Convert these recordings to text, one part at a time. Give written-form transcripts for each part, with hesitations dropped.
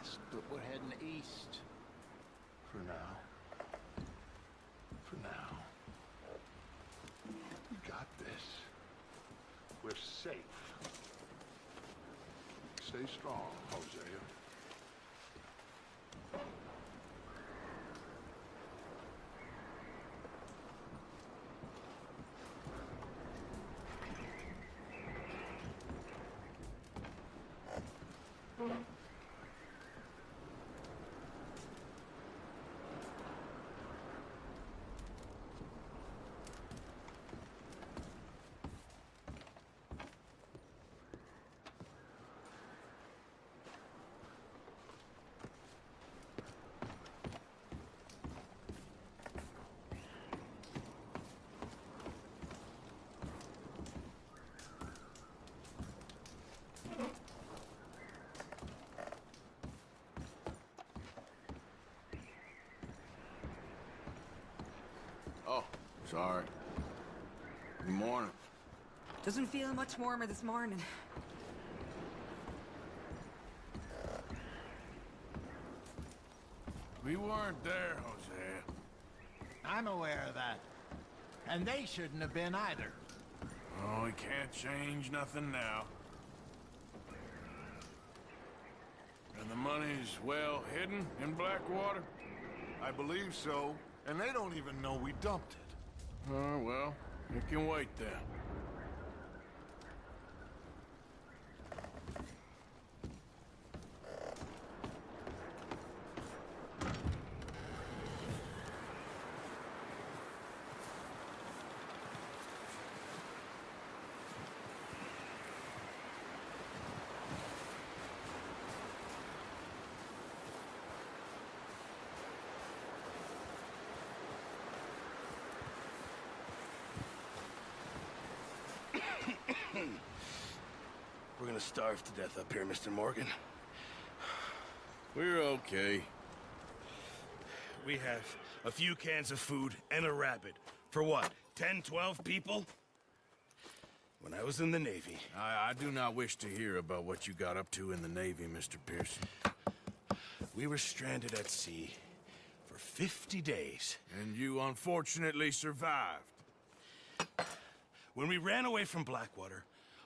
west, but we're heading east. For now. For now. We got this. We're safe. Stay strong, Hosea. Oh, sorry. Good morning. Doesn't feel much warmer this morning. We weren't there, Hosea. I'm aware of that. And they shouldn't have been either. Oh, we can't change nothing now. And the money's well hidden in Blackwater? I believe so, and they don't even know we dumped it. Oh, well, it can wait then. We're gonna starve to death up here, Mr. Morgan. We're okay. We have a few cans of food and a rabbit. For what, 10, 12 people? When I was in the Navy... I do not wish to hear about what you got up to in the Navy, Mr. Pearson. We were stranded at sea for 50 days. And you unfortunately survived. When we ran away from Blackwater,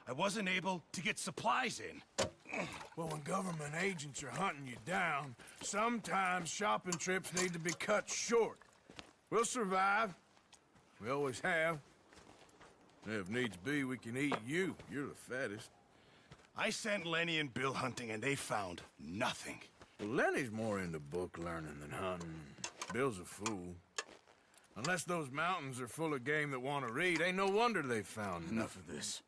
I wasn't able to get supplies in. Well, when government agents are hunting you down, sometimes shopping trips need to be cut short. We'll survive. We always have. If needs be, we can eat you. You're the fattest. I sent Lenny and Bill hunting, and they found nothing. Well, Lenny's more into book learning than hunting. Bill's a fool. Unless those mountains are full of game that want to read, ain't no wonder they found Enough of this.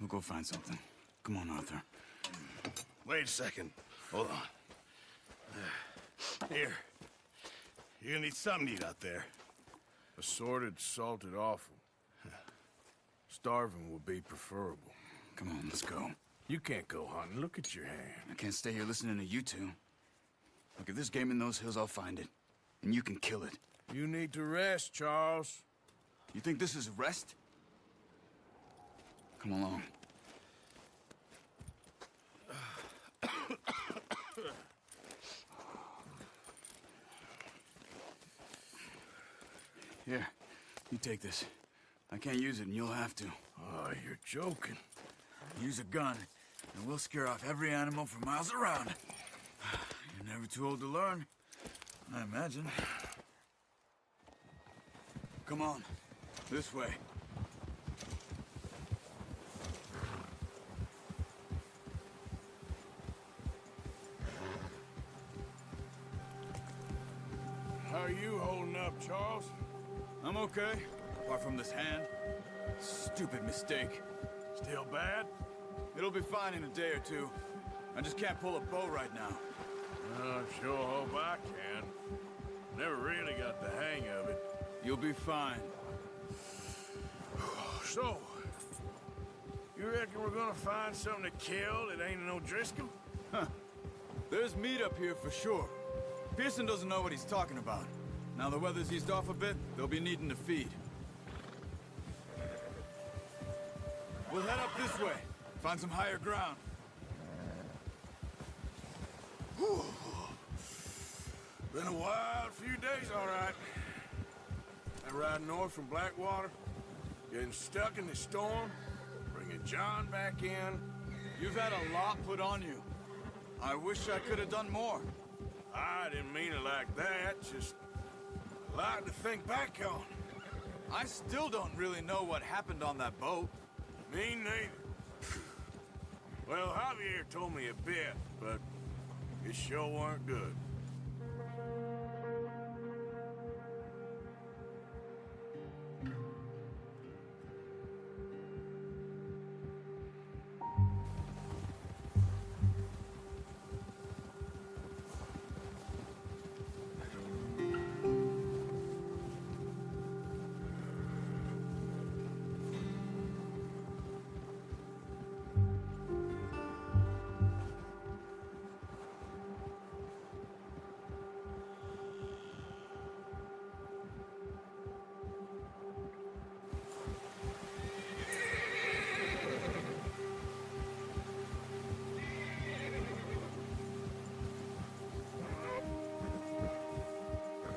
We'll go find something. Come on, Arthur. Wait a second. Hold on. Here. You're gonna need something to eat out there. Assorted, salted offal. Starving would be preferable. Come on, let's go. You can't go hunting. Look at your hand. I can't stay here listening to you two. Look, if there's game in those hills, I'll find it. And you can kill it. You need to rest, Charles. You think this is rest? Come along. Here, you take this. I can't use it, and you'll have to. Oh, you're joking. Use a gun, and we'll scare off every animal for miles around. You're never too old to learn, I imagine. Come on, this way. How are you holding up, Charles? I'm okay, apart from this hand. Stupid mistake. Still bad? It'll be fine in a day or two. I just can't pull a bow right now. I sure hope I can. Never really got the hang of it. You'll be fine. So, you reckon we're gonna find something to kill that ain't no Driscoll? Huh. There's meat up here for sure. Pearson doesn't know what he's talking about. Now the weather's eased off a bit, they'll be needing to feed. We'll head up this way. Find some higher ground. Been a wild few days, all right. I ride north from Blackwater, getting stuck in the storm, bringing John back in. You've had a lot put on you. I wish I could have done more. I didn't mean it like that, just a lot to think back on. I still don't really know what happened on that boat. Me neither. Well, Javier told me a bit, but it sure weren't good.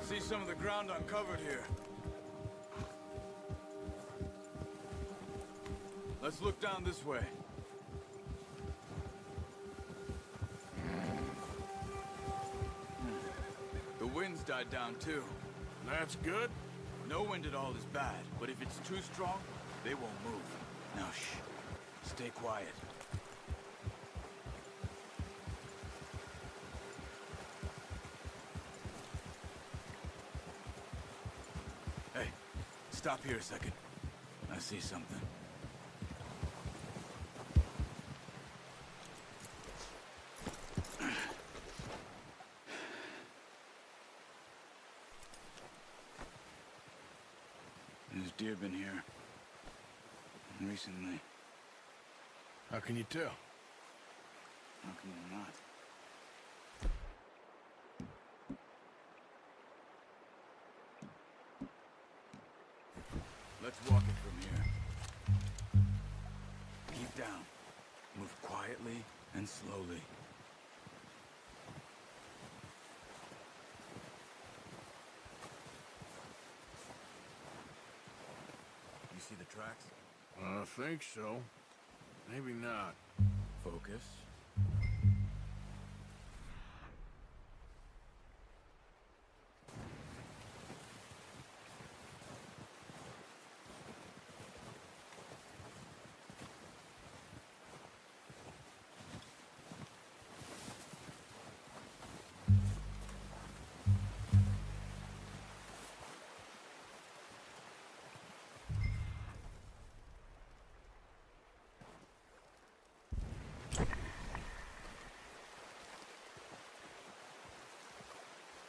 See some of the ground uncovered here. Let's look down this way. The wind's died down too. That's good. No wind at all is bad, but if it's too strong, they won't move. Now shh. Stay quiet. Hey, stop here a second. I see something. There's deer been here. Recently. How can you tell? How can you not? Let's walk it from here. Keep down. Move quietly and slowly. You see the tracks? I think so. Maybe not. Focus.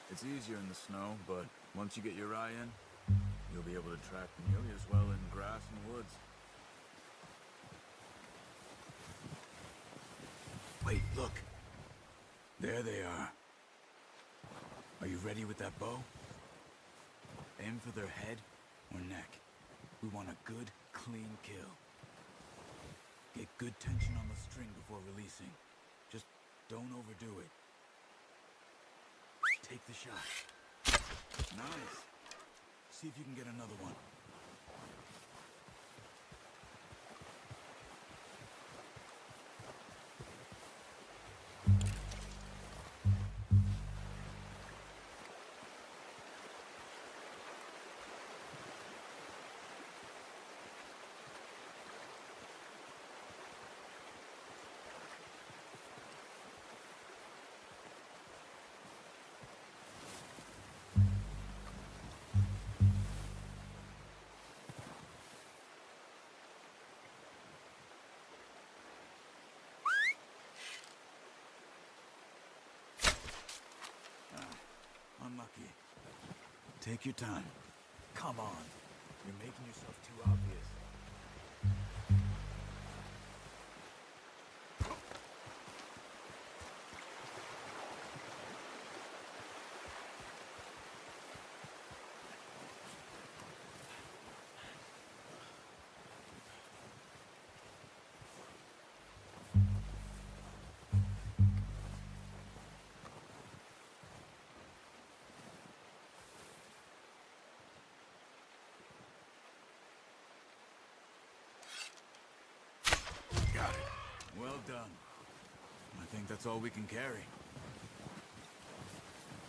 It's easier in the snow, but once you get your eye in, you'll be able to track nearly as well in grass and woods. Wait, look. There they are. Are you ready with that bow? Aim for their head or neck. We want a good, clean kill. Get good tension on the string before releasing. Just don't overdo it. Take the shot. Nice. See if you can get another one. Unlucky. Take your time. Come on. You're making yourself too obvious. Well done. I think that's all we can carry.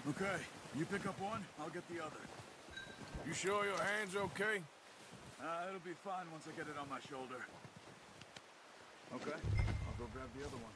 Okay, you pick up one, I'll get the other. You sure your hand's okay? It'll be fine once I get it on my shoulder. Okay, I'll go grab the other one.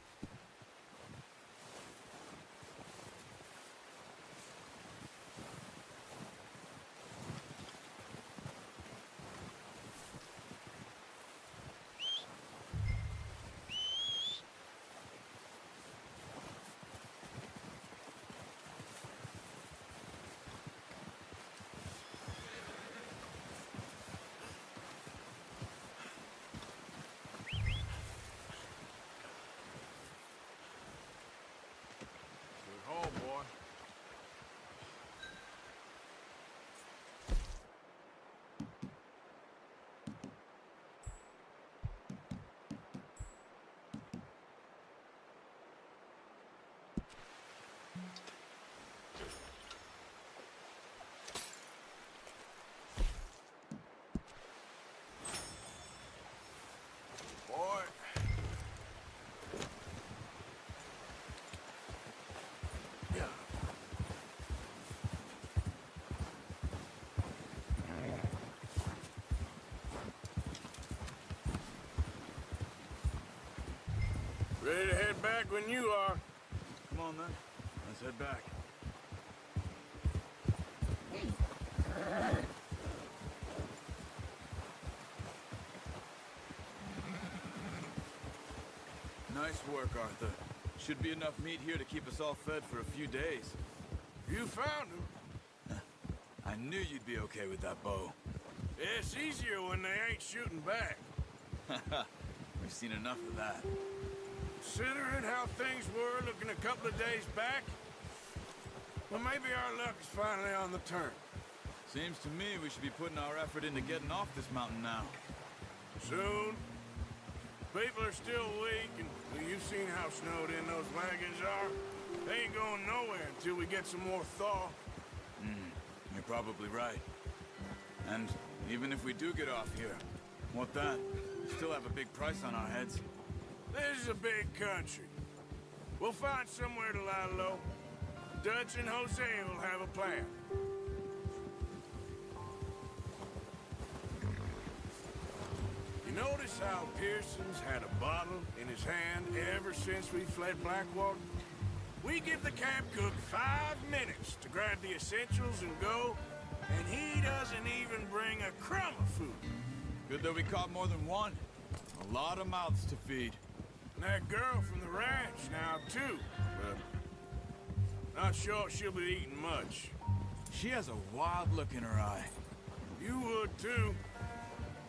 Good haul, boy. Boy. Yeah. Ready to head back when you are. Come on then, let's head back. Nice work, Arthur. Should be enough meat here to keep us all fed for a few days. You found him. I knew you'd be okay with that bow. It's easier when they ain't shooting back. We've seen enough of that. Considering how things were looking a couple of days back, well, maybe our luck is finally on the turn. Seems to me we should be putting our effort into getting off this mountain now. Soon. People are still weak, and well, you've seen how snowed in those wagons are. They ain't going nowhere until we get some more thaw. You're probably right. And even if we do get off here, what then? We still have a big price on our heads. This is a big country. We'll find somewhere to lie low. Dutch and Jose will have a plan. You notice how Pearson's had a bottle in his hand ever since we fled Blackwater? We give the camp cook 5 minutes to grab the essentials and go, and he doesn't even bring a crumb of food. Good that we caught more than one. A lot of mouths to feed. And that girl from the ranch now, too, but not sure she'll be eating much. She has a wild look in her eye. You would, too.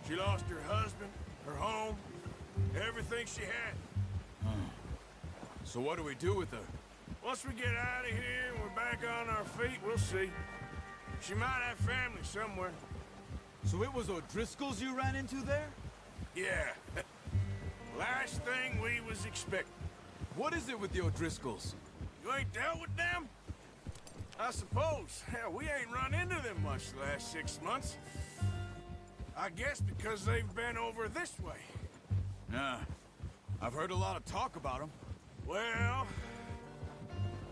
She lost her husband, her home, everything she had. So what do we do with her? Once we get out of here and we're back on our feet, we'll see. She might have family somewhere. So it was O'Driscoll's you ran into there? Yeah. Last thing we was expecting. What is it with the O'Driscolls? You ain't dealt with them? I suppose. Hell, we ain't run into them much the last 6 months. I guess because they've been over this way. Yeah. I've heard a lot of talk about them. Well,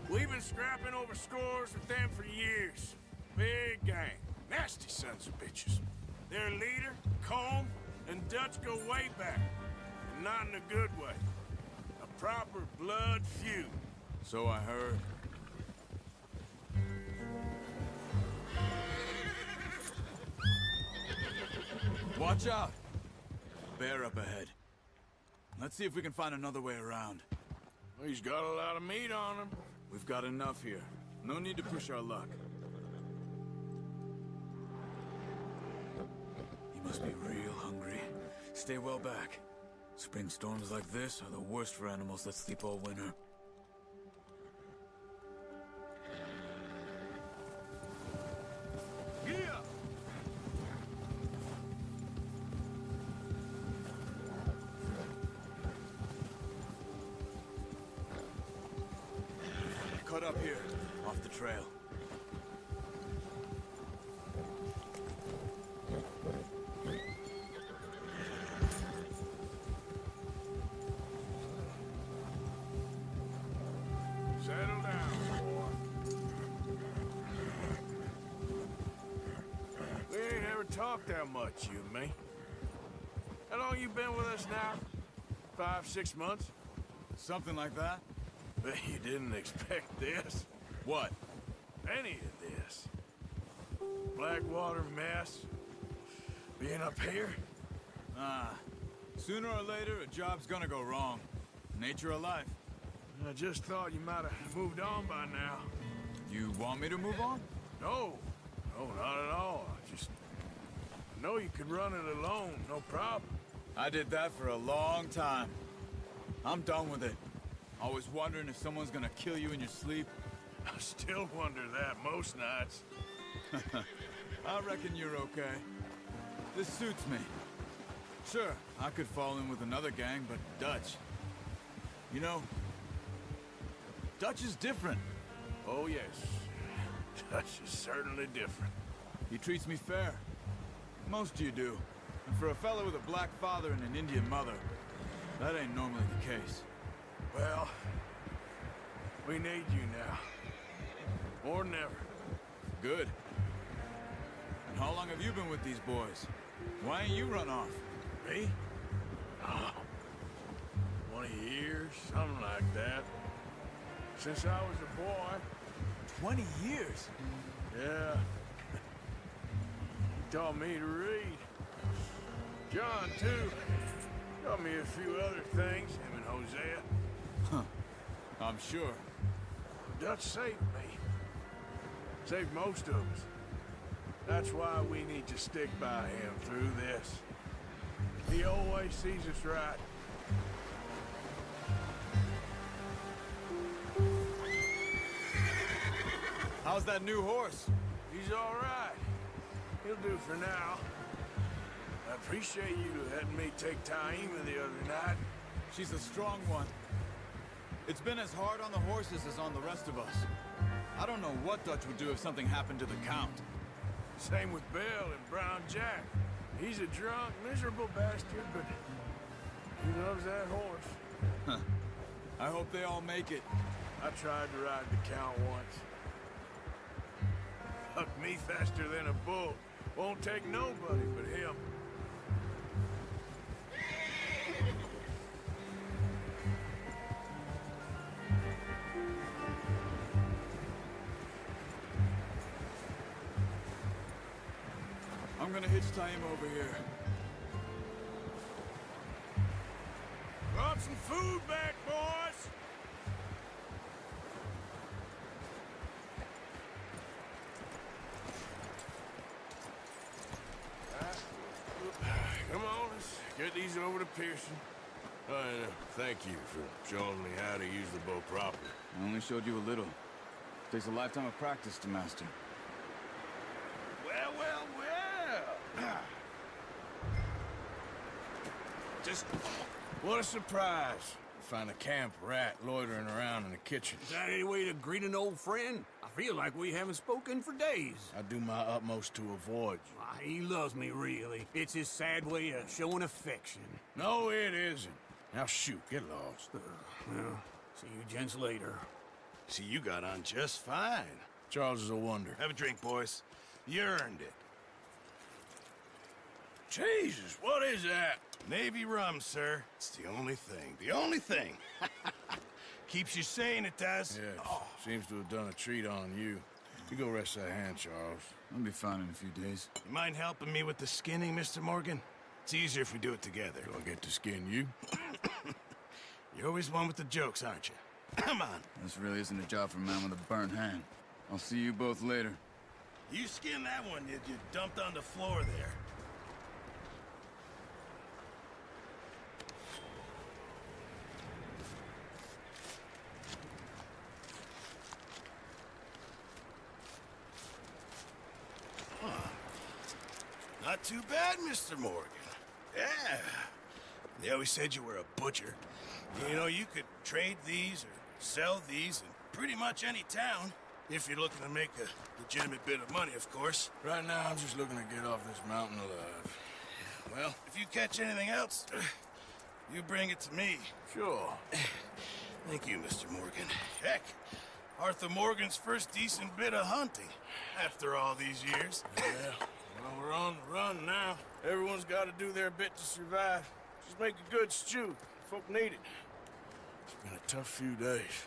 we've been scrapping over scores with them for years. Big gang. Nasty sons of bitches. Their leader, Combe, and Dutch go way back. And not in a good way. A proper blood feud. So I heard. Watch out! Bear up ahead. Let's see if we can find another way around. Well, he's got a lot of meat on him. We've got enough here. No need to push our luck. He must be real hungry. Stay well back. Spring storms like this are the worst for animals that sleep all winter. Yeah! Cut up here, off the trail. talk that much, you and me. How long you been with us now? 5, 6 months? Something like that? Bet you didn't expect this. What? Any of this. Blackwater mess. Being up here. Sooner or later, a job's gonna go wrong. Nature of life. I just thought you might have moved on by now. You want me to move on? No. No, not at all. I know you could run it alone, no problem. I did that for a long time. I'm done with it. Always wondering if someone's gonna kill you in your sleep. I still wonder that most nights. I reckon you're okay. This suits me. Sure, I could fall in with another gang, but Dutch... You know, Dutch is different. Oh, yes. Dutch is certainly different. He treats me fair. Most of you do. And for a fellow with a black father and an Indian mother, that ain't normally the case. Well, we need you now. More than ever. Good. And how long have you been with these boys? Why ain't you run off? Me? Oh, 20 years, something like that. Since I was a boy. 20 years? Yeah. He taught me to read. John, too. Taught me a few other things, him and Hosea. Huh. I'm sure. Dutch saved me. Saved most of us. That's why we need to stick by him through this. He always sees us right. How's that new horse? He's all right. He'll do for now. I appreciate you letting me take Taima the other night. She's a strong one. It's been as hard on the horses as on the rest of us. I don't know what Dutch would do if something happened to the Count. Same with Bill and Brown Jack. He's a drunk, miserable bastard, but he loves that horse. Huh. I hope they all make it. I tried to ride the Count once. Hucked me faster than a bull. Won't take nobody but him. I'm gonna hitch Taima over here. Brought some food back, boys! Come on, let's get these over to Pearson. Thank you for showing me how to use the bow properly. I only showed you a little. Takes a lifetime of practice to master. Well, well, well! Just... What a surprise. Find a camp rat loitering around in the kitchen. Is that any way to greet an old friend? I feel like we haven't spoken for days. I do my utmost to avoid you. Why, he loves me, really. It's his sad way of showing affection. No, it isn't. Now shoot, get lost. Well, see you gents later. See, you got on just fine. Charles is a wonder. Have a drink, boys. You earned it. Jesus, what is that? Navy rum, sir. It's the only thing. The only thing. Keeps you sane, it does. Yes, seems to have done a treat on you. You go rest that hand, Charles. I'll be fine in a few days. You mind helping me with the skinning, Mr. Morgan? It's easier if we do it together. Do I get to skin you? You're always one with the jokes, aren't you? Come on. This really isn't a job for a man with a burnt hand. I'll see you both later. You skinned that one that you dumped on the floor there. Not too bad, Mr. Morgan. Yeah. They always said you were a butcher. You know, you could trade these or sell these in pretty much any town. If you're looking to make a legitimate bit of money, of course. Right now, I'm just looking to get off this mountain alive. Well, if you catch anything else, you bring it to me. Sure. Thank you, Mr. Morgan. Heck, Arthur Morgan's first decent bit of hunting after all these years. Yeah, Well, we're on the run now. Everyone's got to do their bit to survive. Just make a good stew. Folk need it. It's been a tough few days.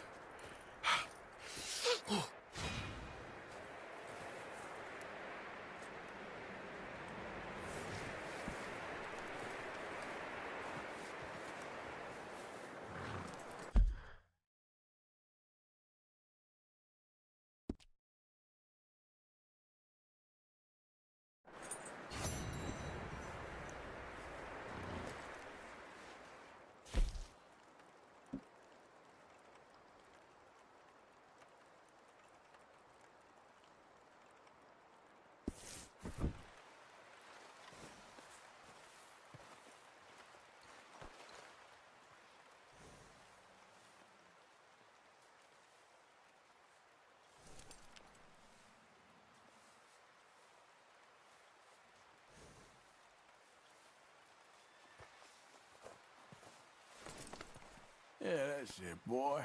Yeah, that's it, boy.